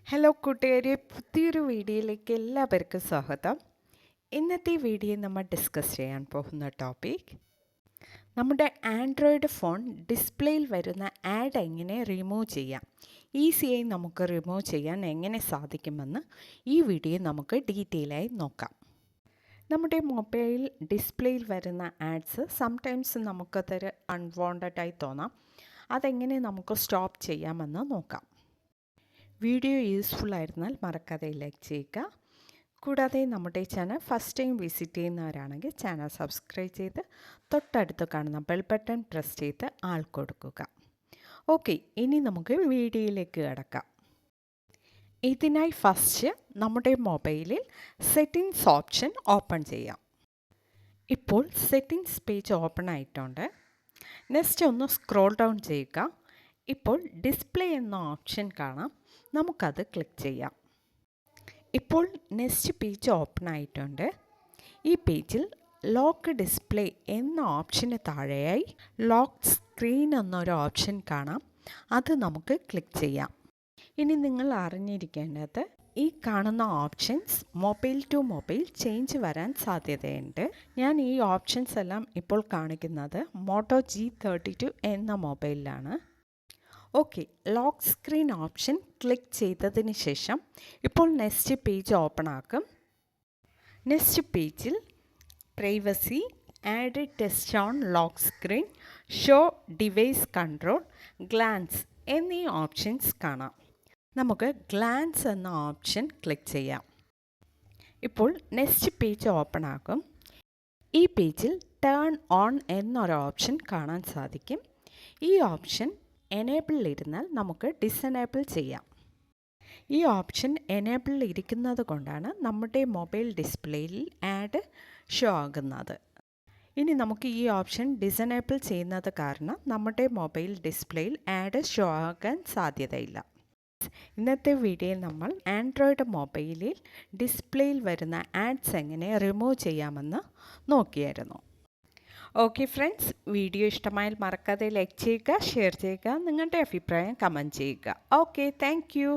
Hello കൂട്ടുകാരെ, പുതിയൊരു വീഡിയോയിലേക്ക് എല്ലാവർക്കും സ്വാഗതം. ഇന്നത്തെ വീഡിയോ നമ്മൾ ഡിസ്കസ് ചെയ്യാൻ പോകുന്ന ടോപ്പിക് നമ്മുടെ ആൻഡ്രോയിഡ് ഫോൺ ഡിസ്പ്ലേയിൽ വരുന്ന ആഡ് എങ്ങനെ റിമൂവ് ചെയ്യാം, ഈസിയായി നമുക്ക് റിമൂവ് ചെയ്യാൻ എങ്ങനെ സാധിക്കുമെന്ന് ഈ വീഡിയോ നമുക്ക് ഡീറ്റെയിലായി നോക്കാം. നമ്മുടെ മൊബൈൽ ഡിസ്പ്ലേയിൽ വരുന്ന ആഡ്സ് സംടൈംസ് നമുക്കതൊരു അൺവാണ്ടഡായി തോന്നാം. അതെങ്ങനെ നമുക്ക് സ്റ്റോപ്പ് ചെയ്യാമെന്ന് നോക്കാം. വീഡിയോ യൂസ്ഫുൾ ആയിരുന്നാൽ മറക്കാതെ ലൈക്ക് ചെയ്യുക. കൂടാതെ നമ്മുടെ ചാനൽ ഫസ്റ്റ് ടൈം വിസിറ്റ് ചെയ്യുന്നവരാണെങ്കിൽ ചാനൽ സബ്സ്ക്രൈബ് ചെയ്ത് തൊട്ടടുത്ത് കാണുന്ന ബെൽ ബട്ടൺ പ്രസ് ചെയ്ത് ആൾ കൊടുക്കുക. ഓക്കെ, ഇനി നമുക്ക് വീഡിയോയിലേക്ക് കിടക്കാം. ഇതിനായി ഫസ്റ്റ് നമ്മുടെ മൊബൈലിൽ സെറ്റിംഗ്സ് ഓപ്ഷൻ ഓപ്പൺ ചെയ്യാം. ഇപ്പോൾ സെറ്റിംഗ്സ് പേജ് ഓപ്പൺ ആയിട്ടുണ്ട്. നെക്സ്റ്റ് ഒന്ന് സ്ക്രോൾ ഡൗൺ ചെയ്യുക. ഇപ്പോൾ ഡിസ്പ്ലേ എന്ന ഓപ്ഷൻ കാണാം, നമുക്കത് ക്ലിക്ക് ചെയ്യാം. ഇപ്പോൾ നെക്സ്റ്റ് പേജ് ഓപ്പൺ ആയിട്ടുണ്ട്. ഈ പേജിൽ ലോക്ക് ഡിസ്പ്ലേ എന്ന ഓപ്ഷന് താഴെയായി ലോക്ക് സ്ക്രീൻ എന്നൊരു ഓപ്ഷൻ കാണാം, അത് നമുക്ക് ക്ലിക്ക് ചെയ്യാം. ഇനി നിങ്ങൾ അറിഞ്ഞിരിക്കേണ്ടത്, ഈ കാണുന്ന options mobile to mobile change വരാൻ സാധ്യതയുണ്ട്. ഞാൻ ഈ ഓപ്ഷൻസ് എല്ലാം ഇപ്പോൾ കാണിക്കുന്നത് മോട്ടോ G32 എന്ന മൊബൈലിലാണ്. Okay, lock screen option click ചെയ്തതിന് ശേഷം ഇപ്പോൾ നെക്സ്റ്റ് പേജ് ഓപ്പൺ ആക്കും. നെക്സ്റ്റ് പേജിൽ privacy, add text on lock screen, show device control, glance എന്നീ ഓപ്ഷൻസ് കാണാം. നമുക്ക് ഗ്ലാൻസ് എന്ന ഓപ്ഷൻ ക്ലിക്ക് ചെയ്യാം. ഇപ്പോൾ നെക്സ്റ്റ് പേജ് ഓപ്പൺ ആക്കും. ഈ പേജിൽ ടേൺ ഓൺ എന്നൊരു ഓപ്ഷൻ കാണാൻ സാധിക്കും. ഈ ഓപ്ഷൻ എനേബിളിൽ ഇരുന്നാൽ നമുക്ക് ഡിസനേബിൾ ചെയ്യാം. ഈ ഓപ്ഷൻ എനേബിളിൽ ഇരിക്കുന്നത് കൊണ്ടാണ് നമ്മുടെ മൊബൈൽ ഡിസ്പ്ലേയിൽ ആഡ് ഷോ ആകുന്നത്. ഇനി നമുക്ക് ഈ ഓപ്ഷൻ ഡിസനേബിൾ ചെയ്യുന്നത് കാരണം നമ്മുടെ മൊബൈൽ ഡിസ്പ്ലേയിൽ ആഡ് ഷോ ആകാൻ സാധ്യതയില്ല. ഇന്നത്തെ വീഡിയോയിൽ നമ്മൾ ആൻഡ്രോയിഡ് മൊബൈലിൽ ഡിസ്പ്ലേയിൽ വരുന്ന ആഡ്സ് എങ്ങനെ റിമൂവ് ചെയ്യാമെന്ന് നോക്കിയായിരുന്നു. ഓക്കെ ഫ്രണ്ട്സ്, വീഡിയോ ഇഷ്ടമായാൽ മറക്കാതെ ലൈക്ക് ചെയ്യുക, ഷെയർ ചെയ്യുക, നിങ്ങളുടെ അഭിപ്രായം കമൻറ്റ് ചെയ്യുക. Okay, thank you.